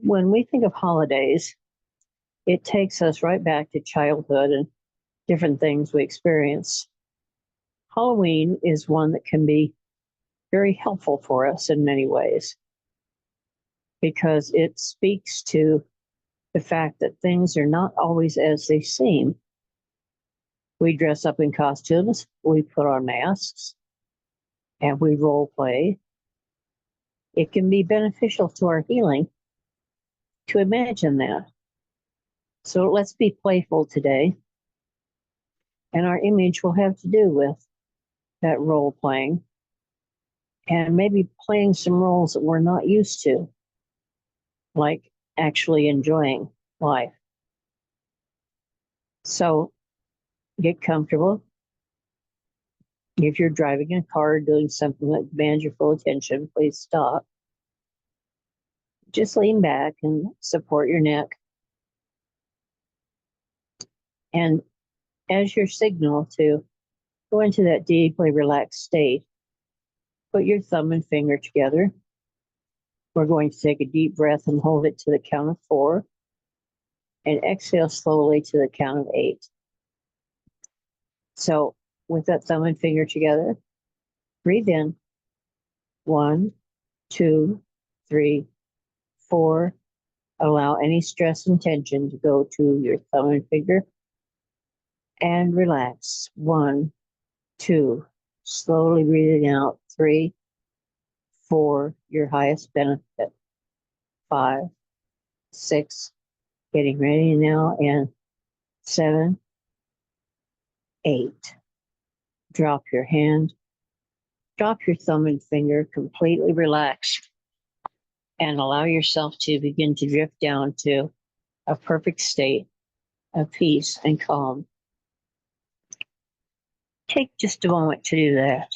When we think of holidays, it takes us right back to childhood and different things we experience. Halloween is one that can be very helpful for us in many ways because it speaks to the fact that things are not always as they seem. We dress up in costumes, we put on masks, and we role play. It can be beneficial to our healing to imagine that. So let's be playful today. And our image will have to do with that role playing and maybe playing some roles that we're not used to, like actually enjoying life. So get comfortable. If you're driving a car doing something that demands your full attention, please stop. Just lean back and support your neck. And as your signal to go into that deeply relaxed state, put your thumb and finger together. We're going to take a deep breath and hold it to the count of 4 and exhale slowly to the count of 8. So with that thumb and finger together, breathe in. 1, 2, 3, 4. Allow any stress and tension to go to your thumb and finger. And relax. 1, 2. Slowly breathing out. 3, 4. Your highest benefit. 5, 6. Getting ready now. And 7, 8. Drop your hand. Drop your thumb and finger. Completely relax. And allow yourself to begin to drift down to a perfect state of peace and calm. Take just a moment to do that.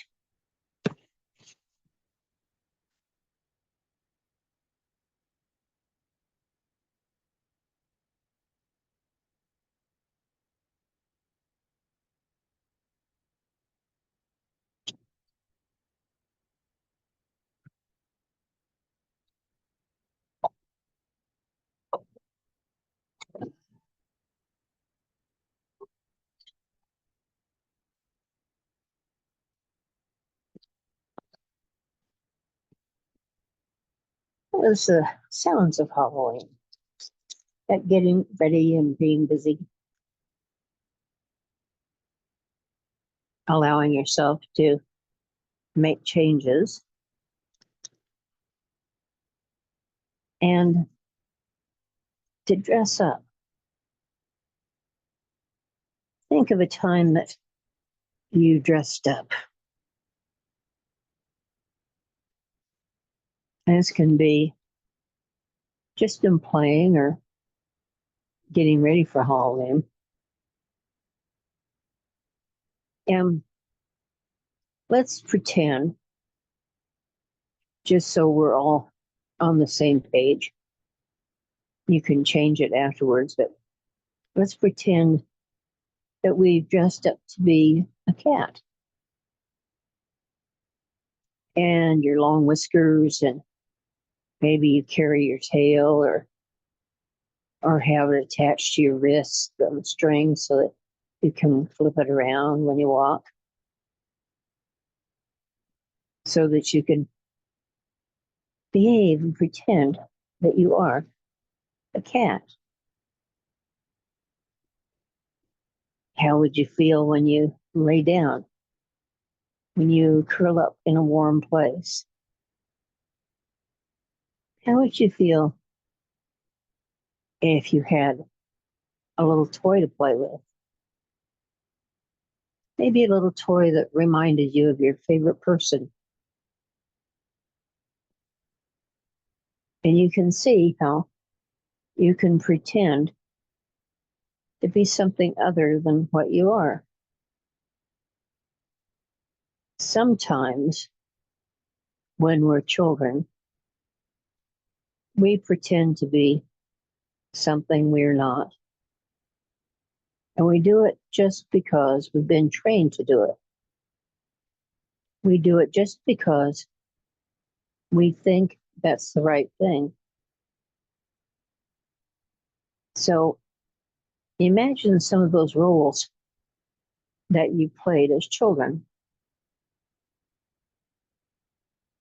It was the sounds of Halloween, that getting ready and being busy, allowing yourself to make changes, and to dress up. Think of a time that you dressed up. And this can be just in playing or getting ready for Halloween. And let's pretend, just so we're all on the same page, you can change it afterwards, but let's pretend that we've dressed up to be a cat. And your long whiskers, and maybe you carry your tail or have it attached to your wrist on a string so that you can flip it around when you walk, so that you can behave and pretend that you are a cat. How would you feel when you lay down, when you curl up in a warm place? How would you feel if you had a little toy to play with? Maybe a little toy that reminded you of your favorite person. And you can see how you can pretend to be something other than what you are. Sometimes, when we're children, we pretend to be something we're not. And we do it just because we've been trained to do it. We do it just because we think that's the right thing. So imagine some of those roles that you played as children.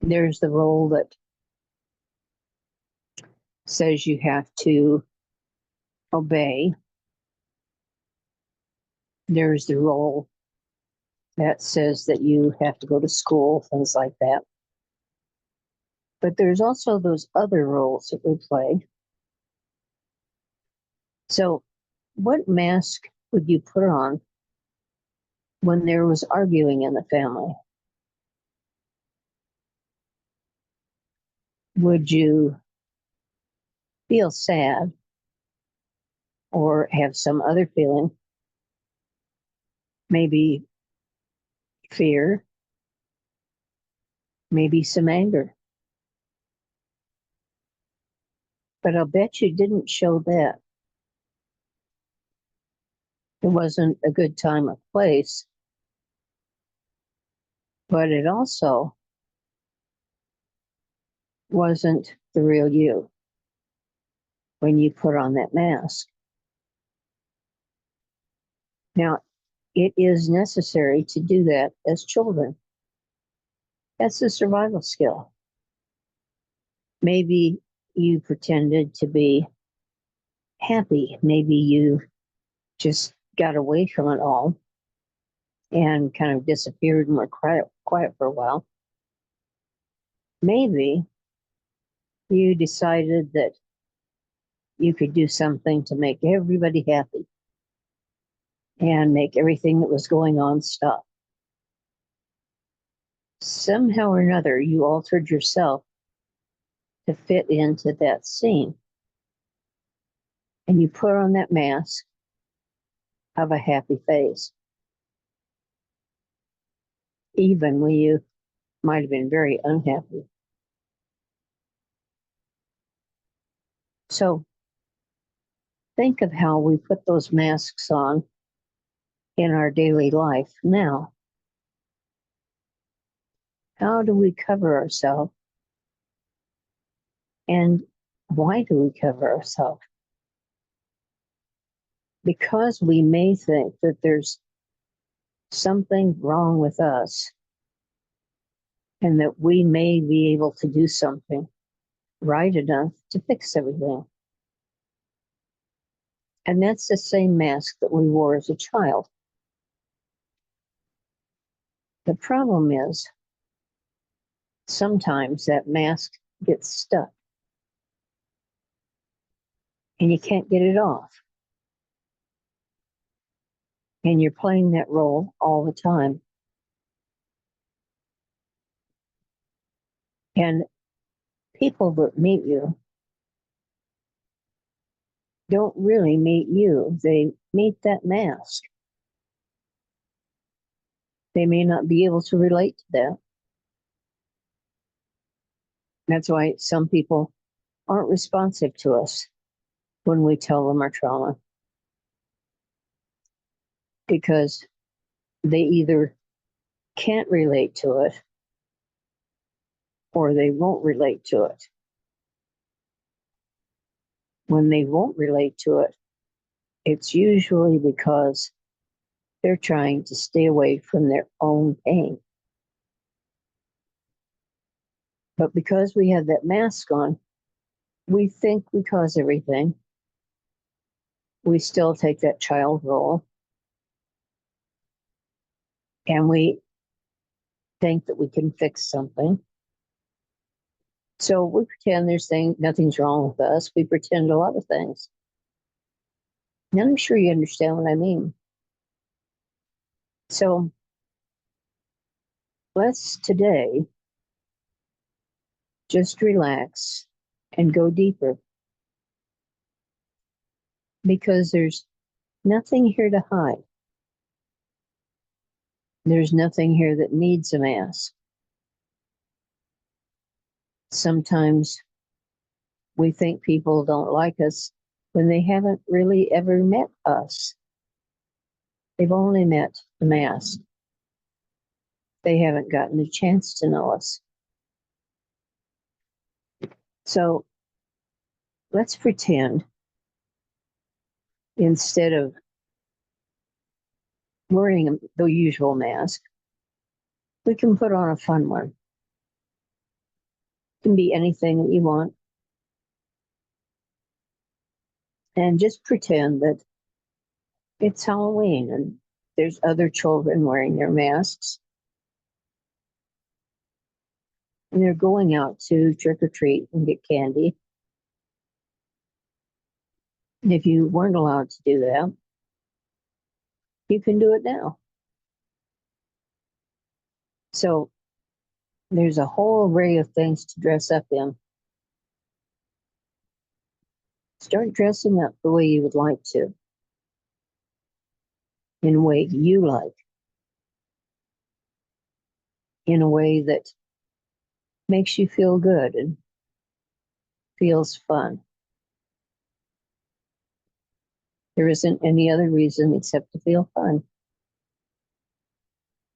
There's the role that says you have to obey. There's the role that says that you have to go to school, things like that. But there's also those other roles that we play. So, what mask would you put on when there was arguing in the family? Would you feel sad or have some other feeling? Maybe fear, maybe some anger. But I'll bet you didn't show that. It wasn't a good time or place, but it also wasn't the real you when you put on that mask. Now, it is necessary to do that as children. That's a survival skill. Maybe you pretended to be happy. Maybe you just got away from it all and kind of disappeared and were quiet for a while. Maybe you decided that you could do something to make everybody happy and make everything that was going on stop. Somehow or another, you altered yourself to fit into that scene. And you put on that mask of a happy face, even when you might have been very unhappy. So think of how we put those masks on in our daily life now. How do we cover ourselves? And why do we cover ourselves? Because we may think that there's something wrong with us and that we may be able to do something right enough to fix everything. And that's the same mask that we wore as a child. The problem is sometimes that mask gets stuck and you can't get it off. And you're playing that role all the time. And people that meet you don't really meet you, they meet that mask. They may not be able to relate to that. That's why some people aren't responsive to us when we tell them our trauma, because they either can't relate to it or they won't relate to it. When they won't relate to it, it's usually because they're trying to stay away from their own pain. But because we have that mask on, we think we cause everything. We still take that child role. And we think that we can fix something. So we pretend nothing's wrong with us. We pretend a lot of things. And I'm sure you understand what I mean. So let's today just relax and go deeper, because there's nothing here to hide. There's nothing here that needs a mask. Sometimes we think people don't like us when they haven't really ever met us. They've only met the mask. They haven't gotten a chance to know us. So let's pretend Instead of wearing the usual mask, we can put on a fun one. It can be anything that you want. And just pretend that it's Halloween and there's other children wearing their masks. And they're going out to trick or treat and get candy. And if you weren't allowed to do that, you can do it now. So there's a whole array of things to dress up in. Start dressing up the way you would like to, in a way you like, in a way that makes you feel good and feels fun. There isn't any other reason except to feel fun,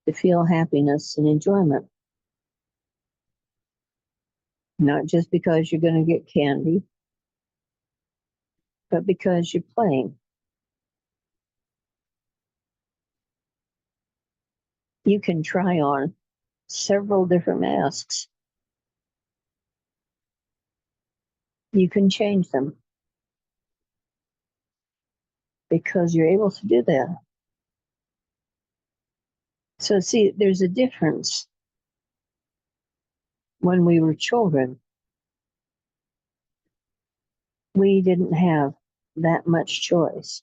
to feel happiness and enjoyment. Not just because you're going to get candy, but because you're playing. You can try on several different masks. You can change them because you're able to do that. So see, there's a difference. When we were children, we didn't have that much choice.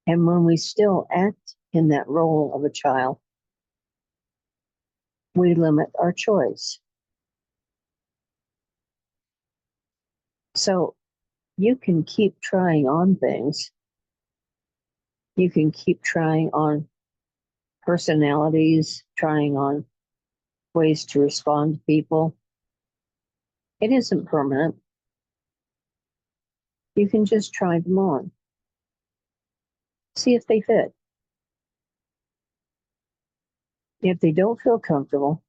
And when we still act in that role of a child, we limit our choice. So you can keep trying on things. You can keep trying on personalities, trying on ways to respond to people. It isn't permanent. You can just try them on. See if they fit. If they don't feel comfortable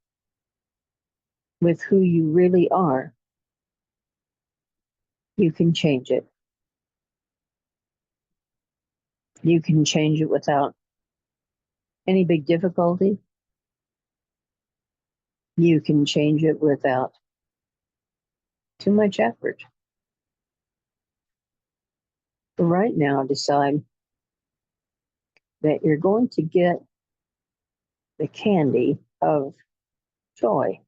with who you really are, you can change it. You can change it without any big difficulty. You can change it without too much effort. But right now, decide that you're going to get the candy of joy.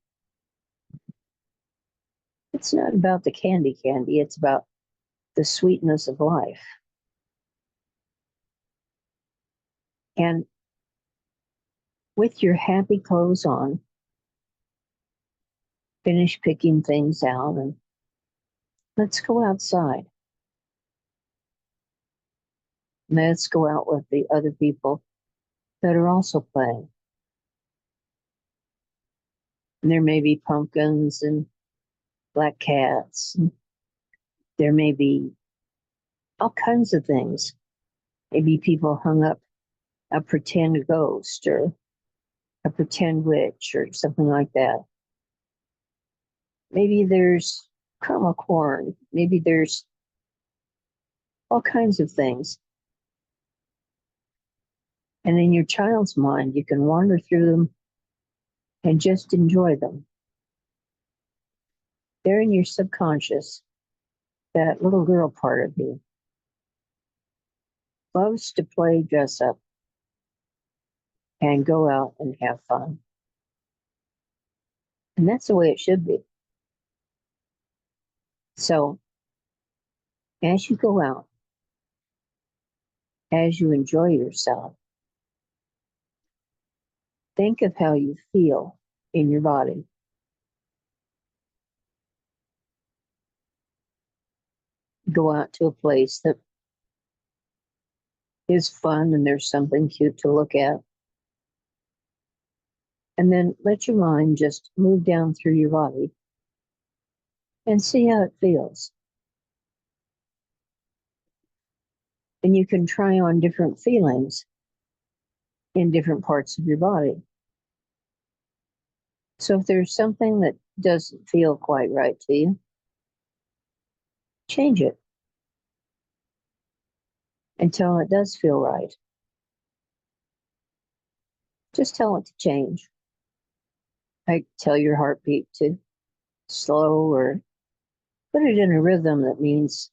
It's not about the candy, it's about the sweetness of life. And with your happy clothes on, finish picking things out and let's go outside. Let's go out with the other people that are also playing. And there may be pumpkins and black cats. And there may be all kinds of things. Maybe people hung up a pretend ghost or a pretend witch or something like that. Maybe there's caramel corn. Maybe there's all kinds of things. And in your child's mind, you can wander through them and just enjoy them. They're in your subconscious, that little girl part of you loves to play dress up and go out and have fun. And that's the way it should be. So as you go out, as you enjoy yourself, think of how you feel in your body. Go out to a place that is fun and there's something cute to look at. And then let your mind just move down through your body and see how it feels. And you can try on different feelings in different parts of your body. So if there's something that doesn't feel quite right to you, change it. until it does feel right. Just tell it to change. Like tell your heartbeat to slow or put it in a rhythm that means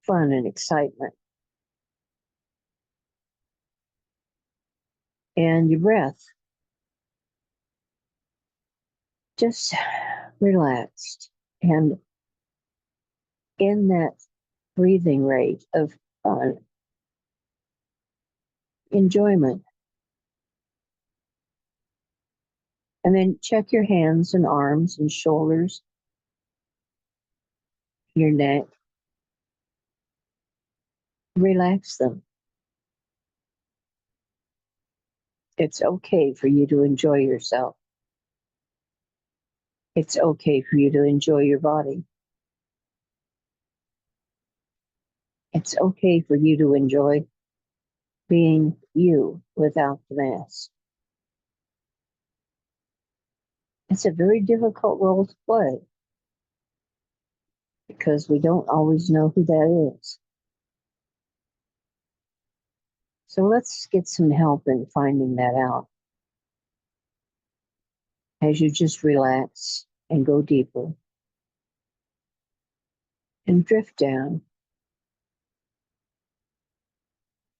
fun and excitement. And your breath, just relaxed. And in that breathing rate of fun, enjoyment. And then check your hands and arms and shoulders, your neck. Relax them. It's okay for you to enjoy yourself. It's okay for you to enjoy your body. It's okay for you to enjoy being you without the mask. It's a very difficult role to play because we don't always know who that is. So let's get some help in finding that out as you just relax and go deeper and drift down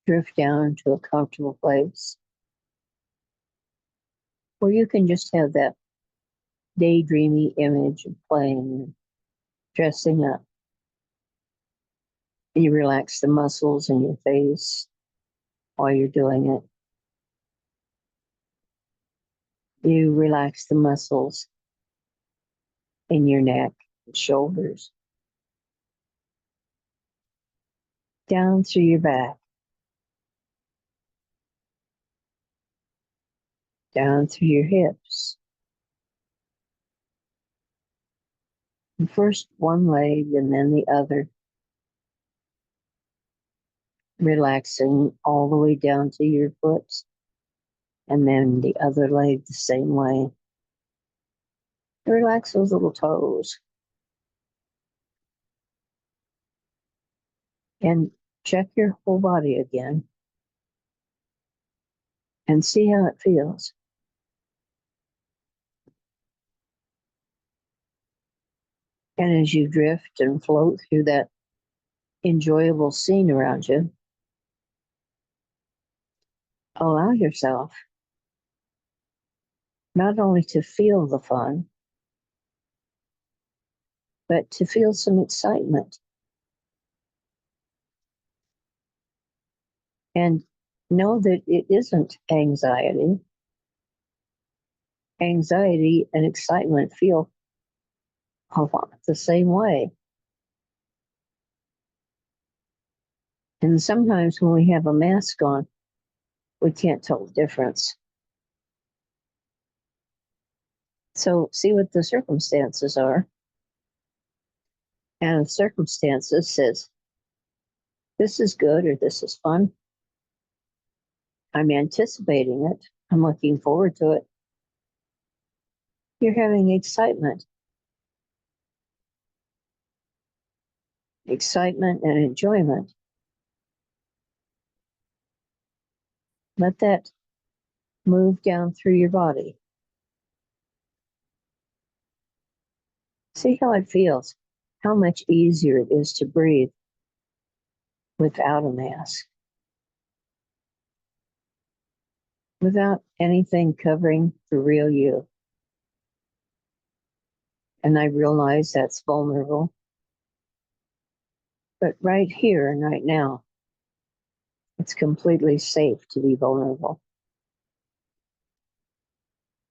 to a comfortable place where you can just have that daydreamy image of playing and dressing up. And you relax the muscles in your face while you're doing it. You relax the muscles in your neck and shoulders, down through your back, down through your hips. And first one leg and then the other, relaxing all the way down to your foot, and then the other leg the same way. Relax those little toes. And check your whole body again and see how it feels. And as you drift and float through that enjoyable scene around you, allow yourself not only to feel the fun, but to feel some excitement. And know that it isn't anxiety. Anxiety and excitement feel a lot the same way. And sometimes when we have a mask on, we can't tell the difference. So see what the circumstances are. And if circumstances says, this is good or this is fun, I'm anticipating it, I'm looking forward to it. You're having excitement and enjoyment. Let that move down through your body. See how it feels, how much easier it is to breathe without a mask, without anything covering the real you. And I realize that's vulnerable. But right here and right now, it's completely safe to be vulnerable.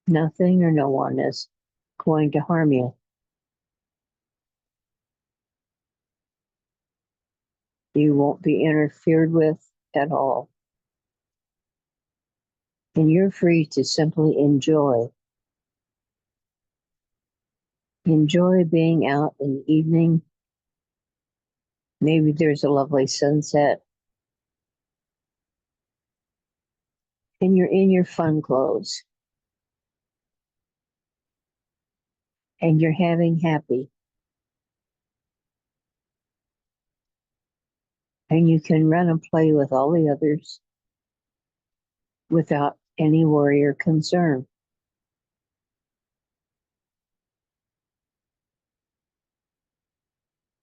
Nothing or no one is going to harm you. You won't be interfered with at all. And you're free to simply enjoy. Enjoy being out in the evening. Maybe there's a lovely sunset. And you're in your fun clothes. And you're having happy. And you can run and play with all the others without any worry or concern.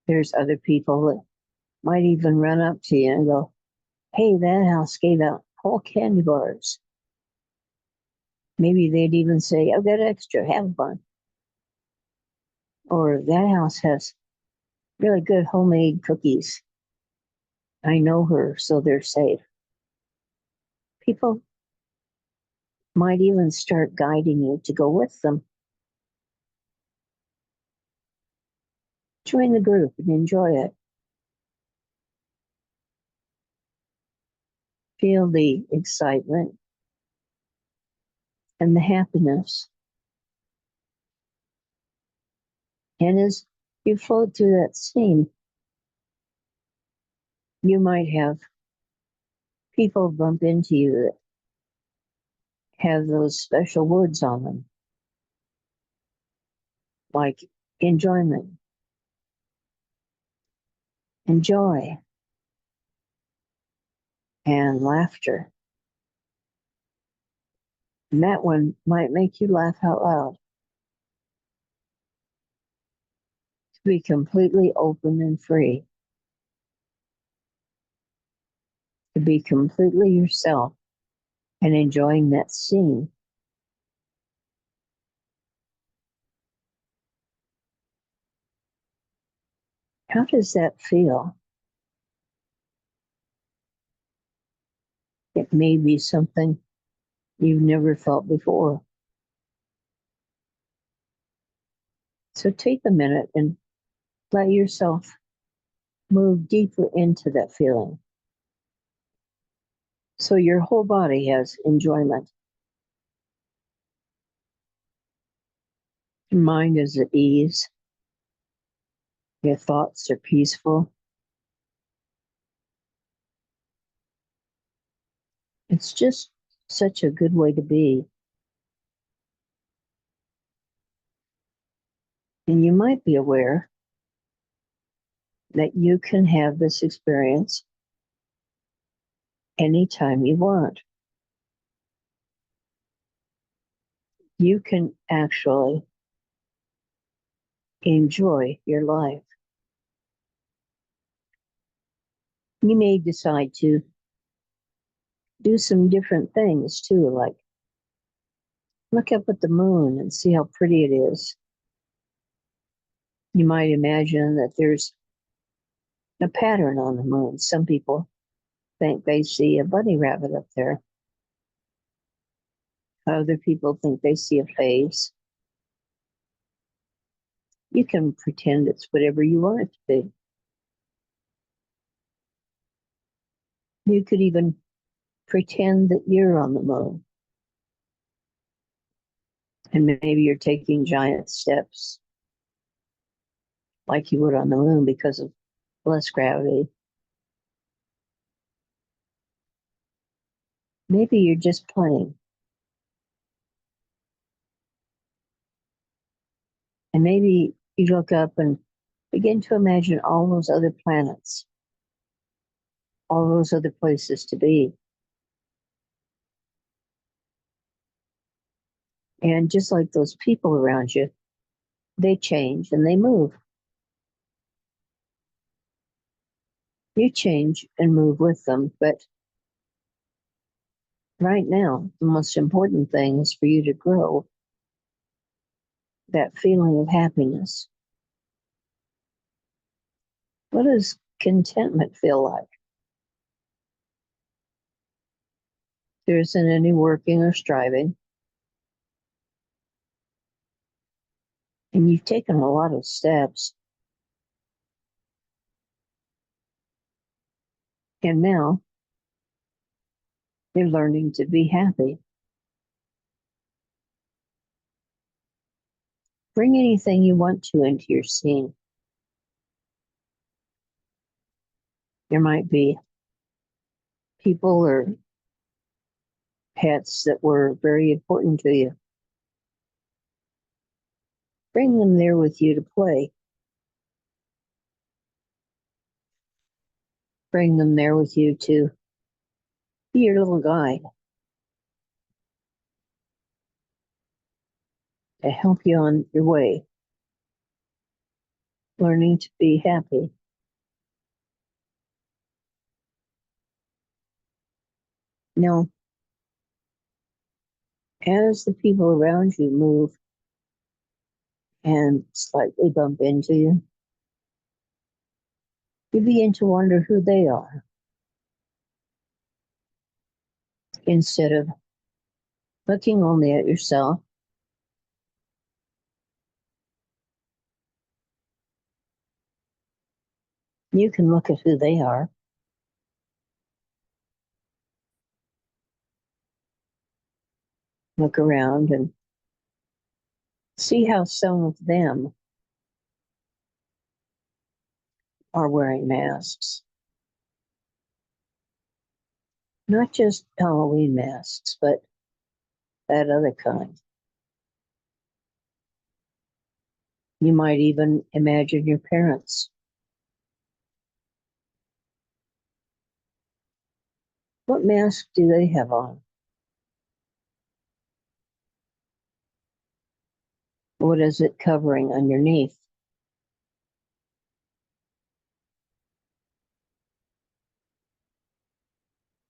There's other people that might even run up to you and go, "Hey, that house gave out whole candy bars." Maybe they'd even say, "I've got extra, have fun." Or that house has really good homemade cookies. I know her, so they're safe. People might even start guiding you to go with them. Join the group and enjoy it. Feel the excitement and the happiness. And as you float through that scene, you might have people bump into you that have those special words on them, like enjoyment and joy and laughter. And that one might make you laugh out loud. To be completely open and free. To be completely yourself and enjoying that scene. How does that feel? It may be something you've never felt before. So take a minute and let yourself move deeper into that feeling. So your whole body has enjoyment. Your mind is at ease. Your thoughts are peaceful. It's just such a good way to be. And you might be aware that you can have this experience anytime you want. You can actually enjoy your life. You may decide to do some different things too, like look up at the moon and see how pretty it is. You might imagine that there's a pattern on the moon. Some people think they see a bunny rabbit up there. Other people think they see a face. You can pretend it's whatever you want it to be. You could even pretend that you're on the moon. And maybe you're taking giant steps like you would on the moon because of less gravity. Maybe you're just playing. And maybe you look up and begin to imagine all those other planets, all those other places to be. And just like those people around you, they change and they move. You change and move with them. But right now, the most important thing is for you to grow that feeling of happiness. What does contentment feel like? There isn't any working or striving. And you've taken a lot of steps. And now you're learning to be happy. Bring anything you want to into your scene. There might be people or pets that were very important to you. Bring them there with you to play. bring them there with you to be your little guide, to help you on your way, learning to be happy. Now, as the people around you move and slightly bump into you, you begin to wonder who they are instead of looking only at yourself. You can look at who they are. Look around and see how some of them are wearing masks. Not just Halloween masks, but that other kind. You might even imagine your parents. What mask do they have on? What is it covering underneath?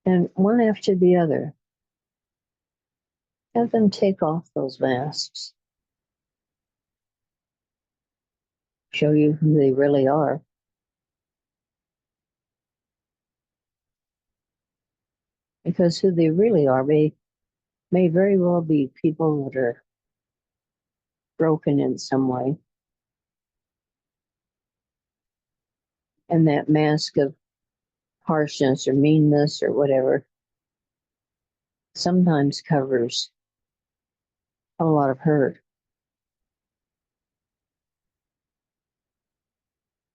And one after the other, have them take off those masks. Show you who they really are. Because who they really are may very well be people that are broken in some way. And that mask of harshness or meanness or whatever sometimes covers a lot of hurt.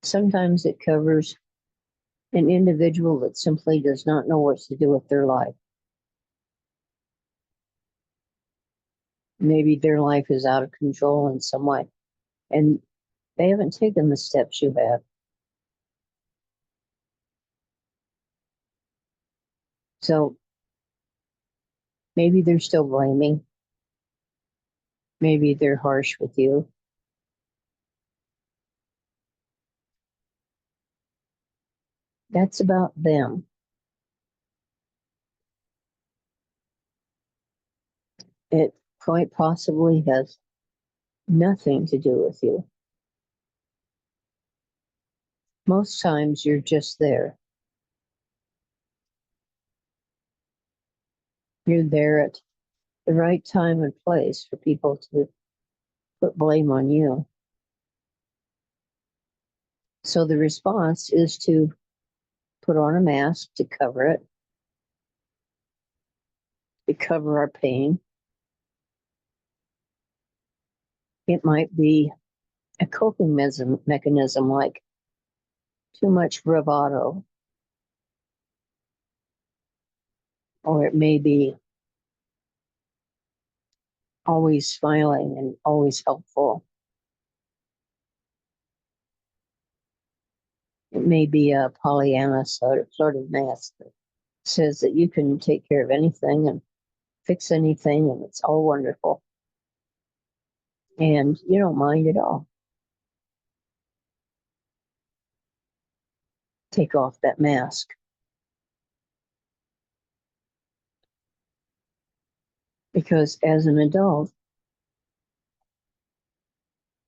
Sometimes it covers an individual that simply does not know what to do with their life. Maybe their life is out of control in some way, and they haven't taken the steps you have. So maybe they're still blaming. Maybe they're harsh with you. That's about them. It quite possibly has nothing to do with you. Most times you're just there. You're there at the right time and place for people to put blame on you. So the response is to put on a mask to cover it, to cover our pain. It might be a coping mechanism like too much bravado, or it may be always smiling and always helpful. It may be a Pollyanna sort of mask that says that you can take care of anything and fix anything and it's all wonderful. And you don't mind at all. Take off that mask. Because as an adult,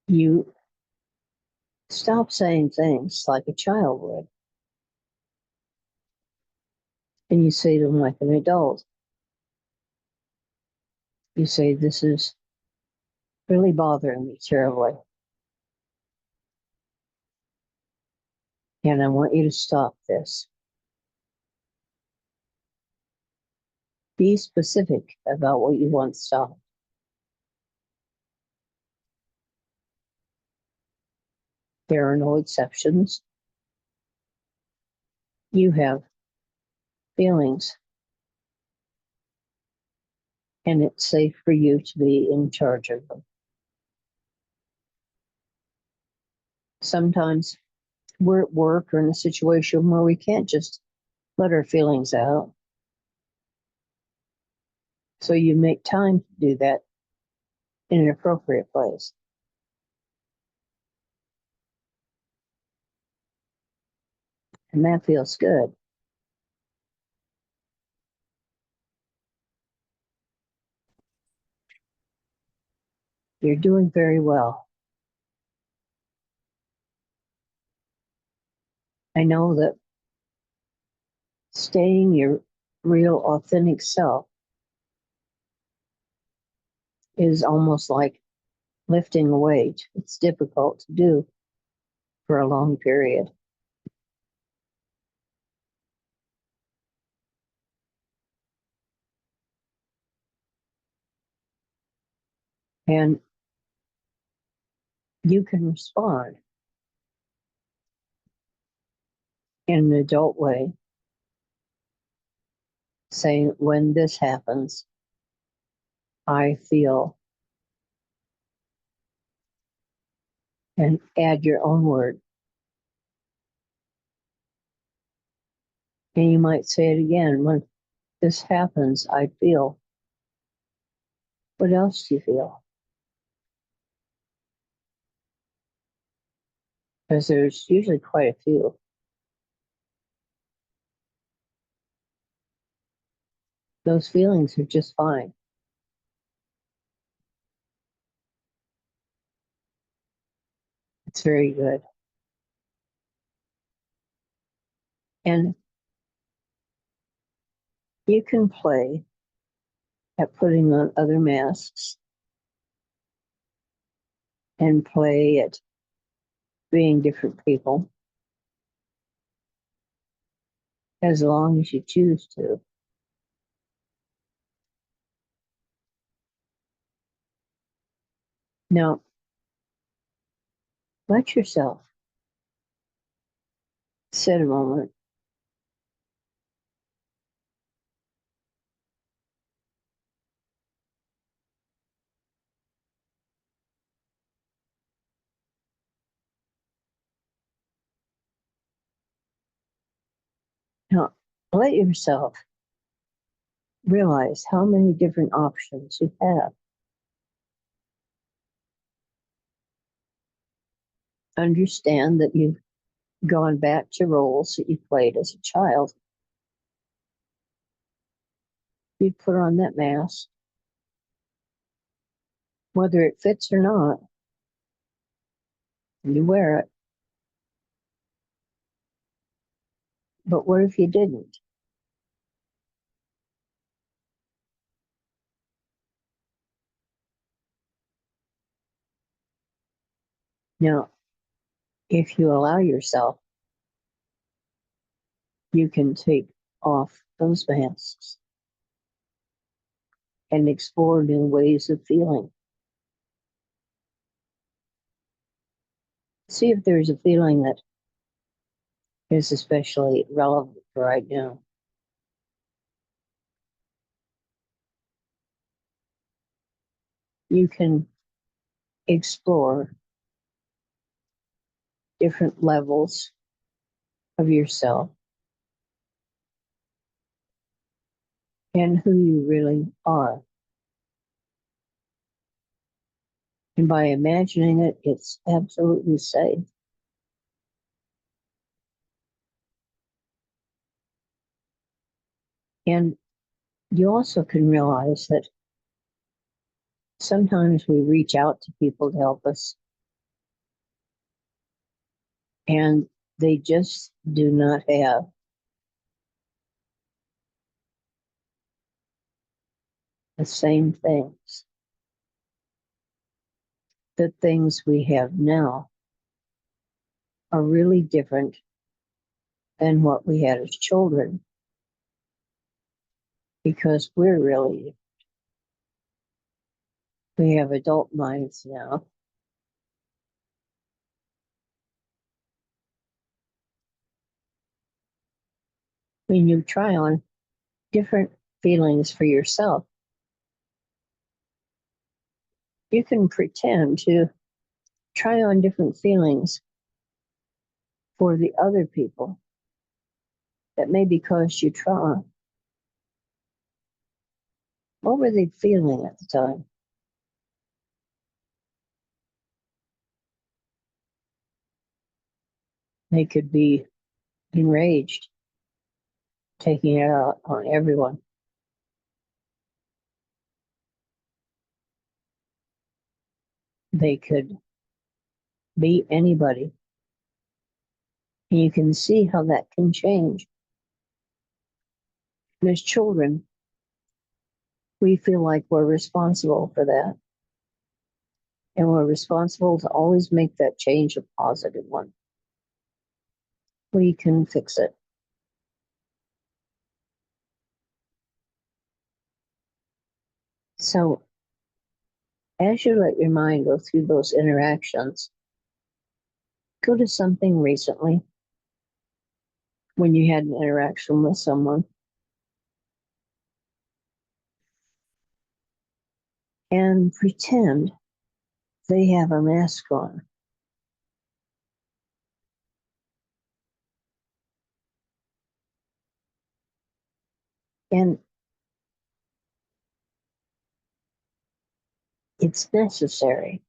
you stop saying things like a child would. And you say them like an adult. You say, this is really bothering me terribly. And I want you to stop this. Be specific about what you want stopped. There are no exceptions. You have feelings, and it's safe for you to be in charge of them. Sometimes we're at work or in a situation where we can't just let our feelings out. So you make time to do that in an appropriate place. And that feels good. You're doing very well. I know that staying your real, authentic self is almost like lifting a weight. It's difficult to do for a long period. And you can respond in an adult way, saying, when this happens, I feel, and add your own word. And you might say it again, when this happens, I feel. What else do you feel? Because there's usually quite a few. Those feelings are just fine. It's very good. And you can play at putting on other masks and play at being different people as long as you choose to. Now, let yourself sit a moment. Now, let yourself realize how many different options you have. Understand that you've gone back to roles that you played as a child. You put on that mask, whether it fits or not, you wear it. But what if you didn't? Now, if you allow yourself, you can take off those masks and explore new ways of feeling. See if there's a feeling that is especially relevant for right now. You can explore different levels of yourself and who you really are. And by imagining it, it's absolutely safe. And you also can realize that sometimes we reach out to people to help us, and they just do not have the same things. The things we have now are really different than what we had as children, because we have adult minds now. When you try on different feelings for yourself, you can pretend to try on different feelings for the other people that maybe caused you trauma, what were they feeling at the time? They could be enraged, taking it out on everyone. They could be anybody. And you can see how that can change. And as children, we feel like we're responsible for that. And we're responsible to always make that change a positive one. We can fix it. So as you let your mind go through those interactions, go to something recently when you had an interaction with someone and pretend they have a mask on. And it's necessary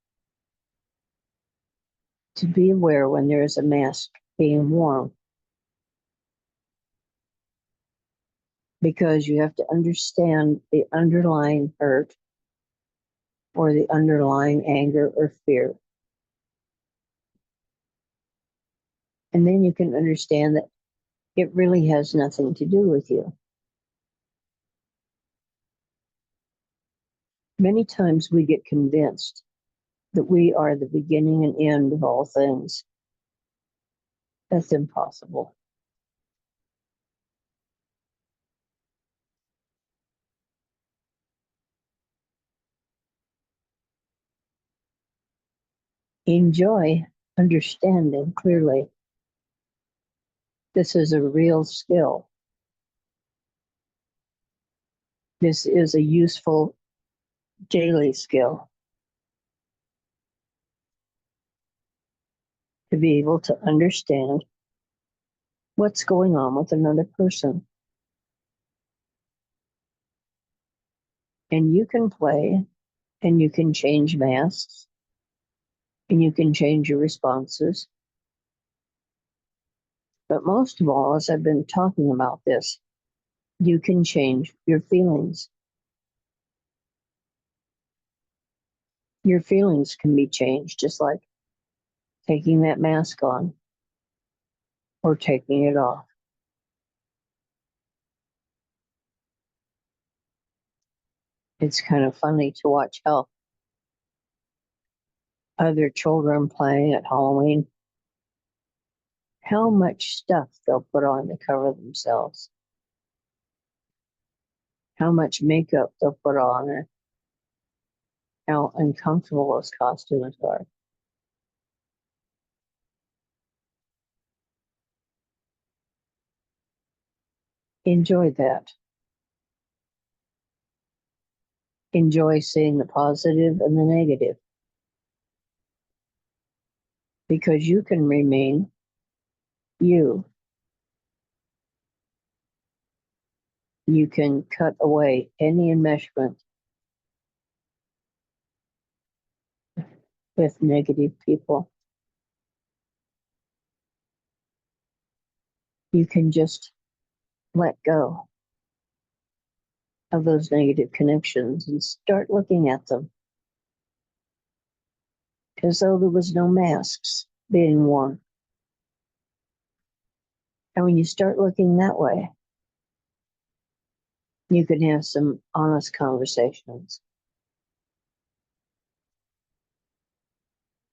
to be aware when there is a mask being worn, because you have to understand the underlying hurt or the underlying anger or fear. And then you can understand that it really has nothing to do with you. Many times we get convinced that we are the beginning and end of all things. That's impossible. Enjoy understanding clearly. This is a real skill. This is a useful daily skill to be able to understand what's going on with another person. And you can play, and you can change masks, and you can change your responses. But most of all, as I've been talking about this, you can change your feelings. Your feelings can be changed, just like taking that mask on or taking it off. It's kind of funny to watch how other children playing at Halloween, how much stuff they'll put on to cover themselves, how much makeup they'll put on, or how uncomfortable those costumes are. Enjoy that. Enjoy seeing the positive and the negative, because you can remain you. You can cut away any enmeshment with negative people. You can just let go of those negative connections and start looking at them as though there was no masks being worn. And when you start looking that way, you can have some honest conversations,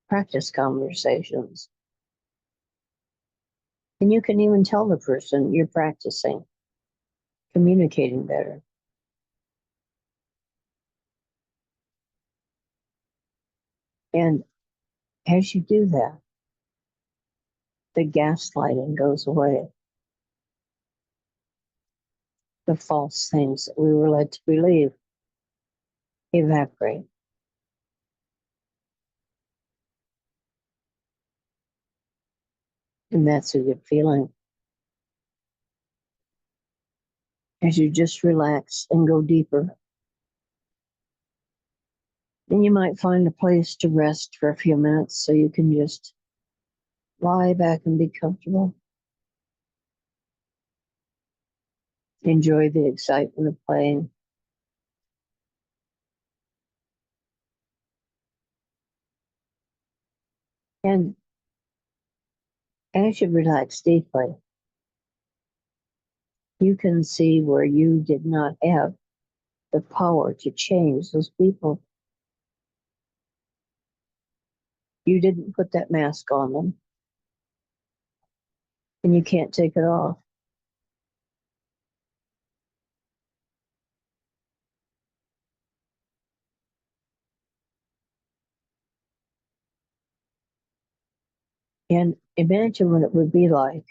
practice conversations. And you can even tell the person you're practicing, communicating better. And as you do that, the gaslighting goes away. The false things that we were led to believe evaporate. And that's a good feeling. As you just relax and go deeper. Then you might find a place to rest for a few minutes so you can just lie back and be comfortable. Enjoy the excitement of playing. And as you relax deeply, you can see where you did not have the power to change those people. You didn't put that mask on them, and you can't take it off. And imagine what it would be like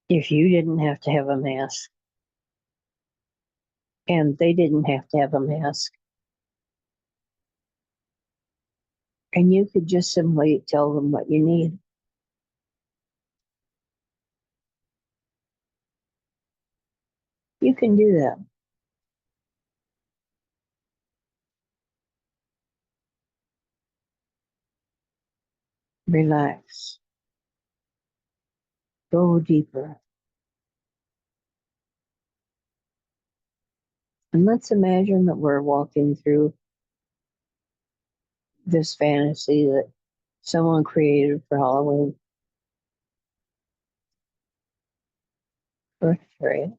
if you didn't have to have a mask and they didn't have to have a mask. And you could just simply tell them what you need. You can do that. Relax. Go deeper. And let's imagine that we're walking through this fantasy that someone created for Halloween. First area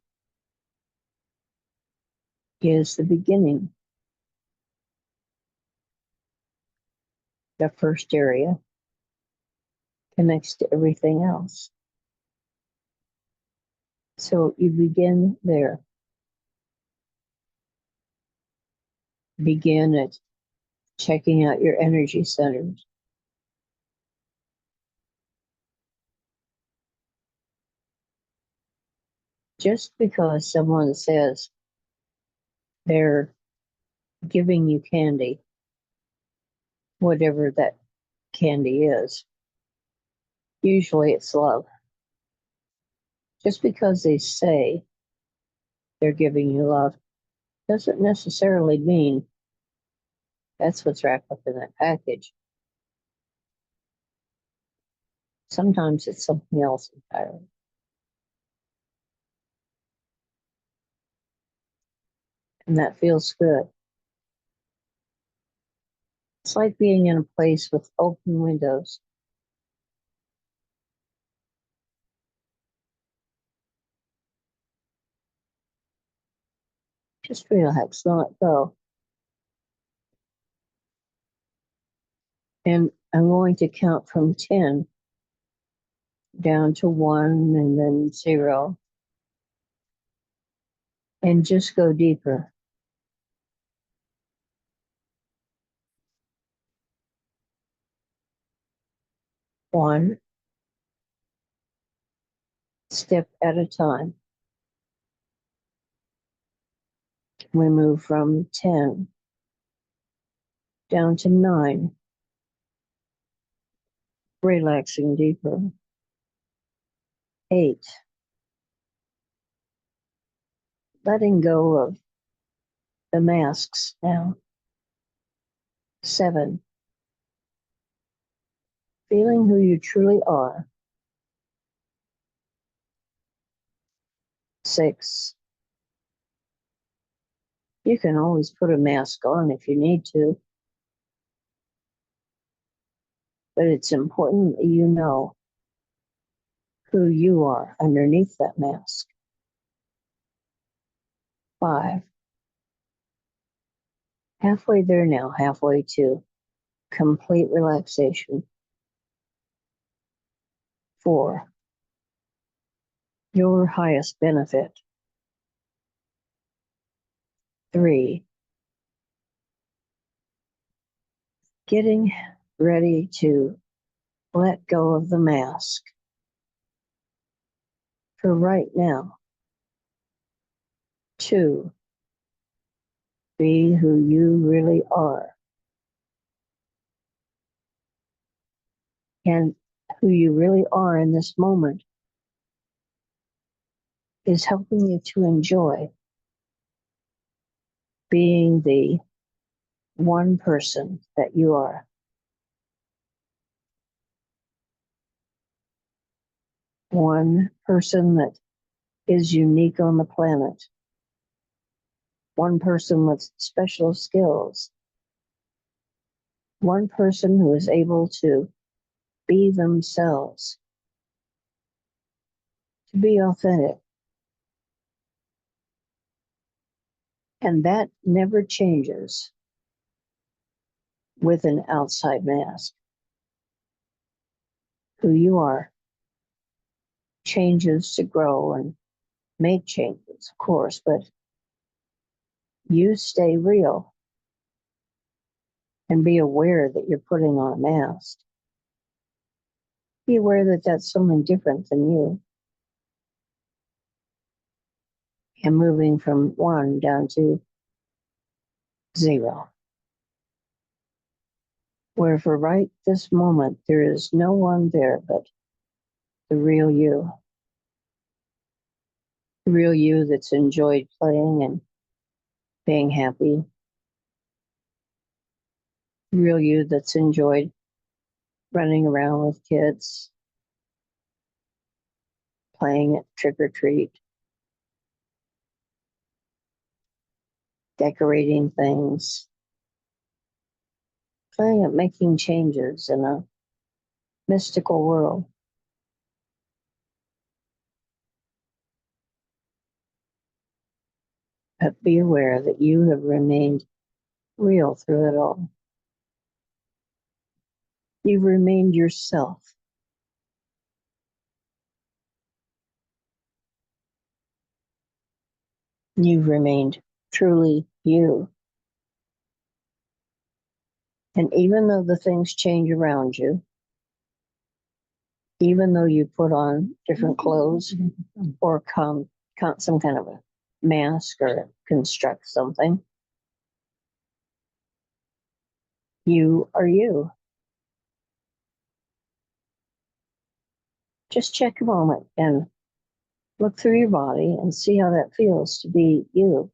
is the beginning. The first area connects to everything else. So you begin there. Begin at checking out your energy centers. Just because someone says they're giving you candy, whatever that candy is, usually it's love. Just because they say they're giving you love doesn't necessarily mean that's what's wrapped up in that package. Sometimes it's something else entirely. And that feels good. It's like being in a place with open windows. Just relax, let it go. And I'm going to count from 10 down to 1 and then 0. And just go deeper. 1 step at a time. We move from 10 down to 9, relaxing deeper. 8, letting go of the masks now. 7, feeling who you truly are. 6, you can always put a mask on if you need to, but it's important that you know who you are underneath that mask. 5, halfway there now, halfway to complete relaxation. 4, your highest benefit. 3, getting ready to let go of the mask for right now. 2, be who you really are. And who you really are in this moment is helping you to enjoy being the one person that you are. One person that is unique on the planet. One person with special skills. One person who is able to be themselves, to be authentic. And that never changes with an outside mask. Who you are changes to grow and make changes, of course, but you stay real and be aware that you're putting on a mask. Be aware that that's someone different than you. And moving from 1 down to 0. Where for right this moment, there is no one there but the real you. The real you that's enjoyed playing and being happy. The real you that's enjoyed running around with kids, playing at trick or treat, decorating things, playing at making changes in a mystical world. But be aware that you have remained real through it all. You've remained yourself. You've remained truly you. And even though the things change around you, even though you put on different clothes or some kind of a mask or construct something, you are you. Just check a moment and look through your body and see how that feels to be you.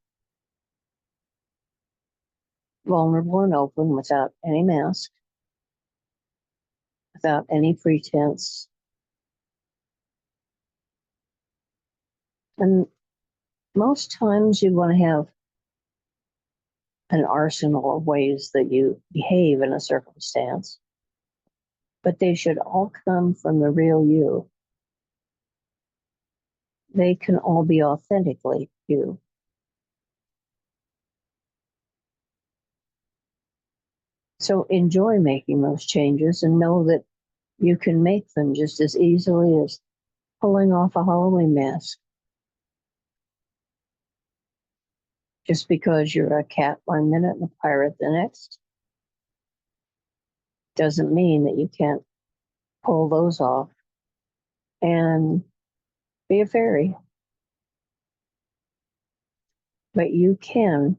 Vulnerable and open without any mask, without any pretense. And most times you want to have an arsenal of ways that you behave in a circumstance, but they should all come from the real you. They can all be authentically you. So enjoy making those changes and know that you can make them just as easily as pulling off a Halloween mask. Just because you're a cat 1 minute and a pirate the next doesn't mean that you can't pull those off and be a fairy. But you can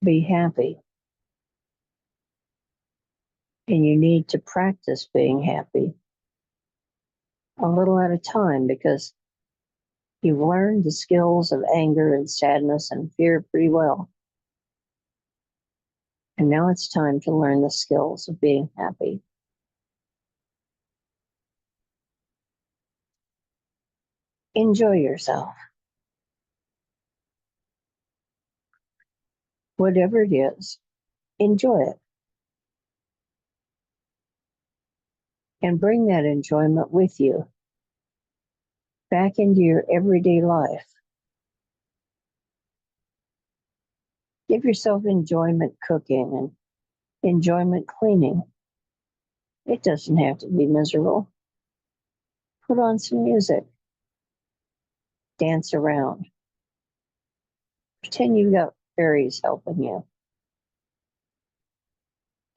be happy. And you need to practice being happy a little at a time because you've learned the skills of anger and sadness and fear pretty well. And now it's time to learn the skills of being happy. Enjoy yourself. Whatever it is, enjoy it. And bring that enjoyment with you back into your everyday life. Give yourself enjoyment cooking and enjoyment cleaning. It doesn't have to be miserable. Put on some music. Dance around. Pretend you've got fairies helping you.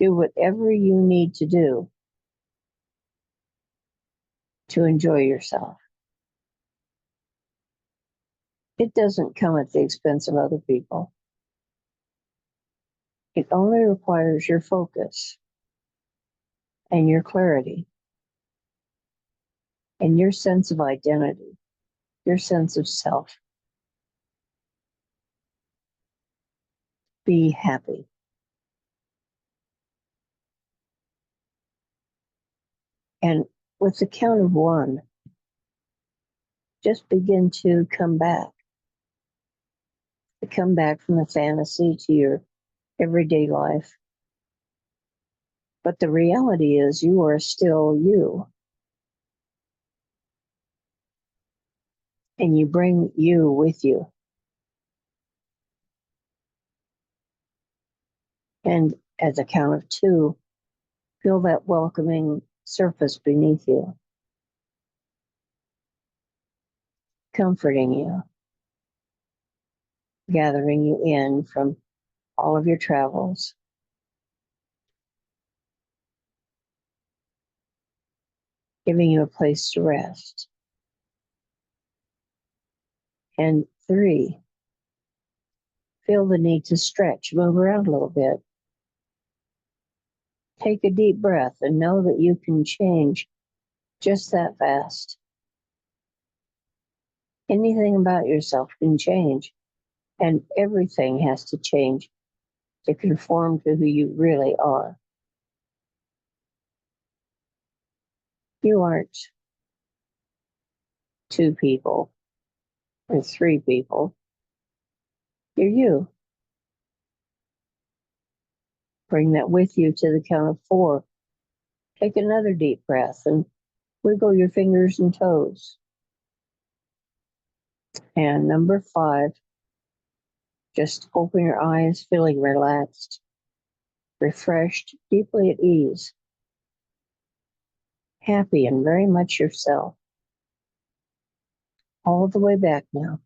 Do whatever you need to do to enjoy yourself. It doesn't come at the expense of other people. It only requires your focus and your clarity and your sense of identity, your sense of self. Be happy. And with the count of one, just begin to come back from the fantasy to your everyday life. But the reality is you are still you. And you bring you with you. And at the count of two, feel that welcoming surface beneath you, comforting you, gathering you in from all of your travels. Giving you a place to rest. And three, feel the need to stretch, move around a little bit. Take a deep breath and know that you can change just that fast. Anything about yourself can change, and everything has to change to conform to who you really are. You aren't two people or three people. You're you. Bring that with you to the count of four. Take another deep breath and wiggle your fingers and toes. And number five, just open your eyes, feeling relaxed, refreshed, deeply at ease, happy and very much yourself. All the way back now.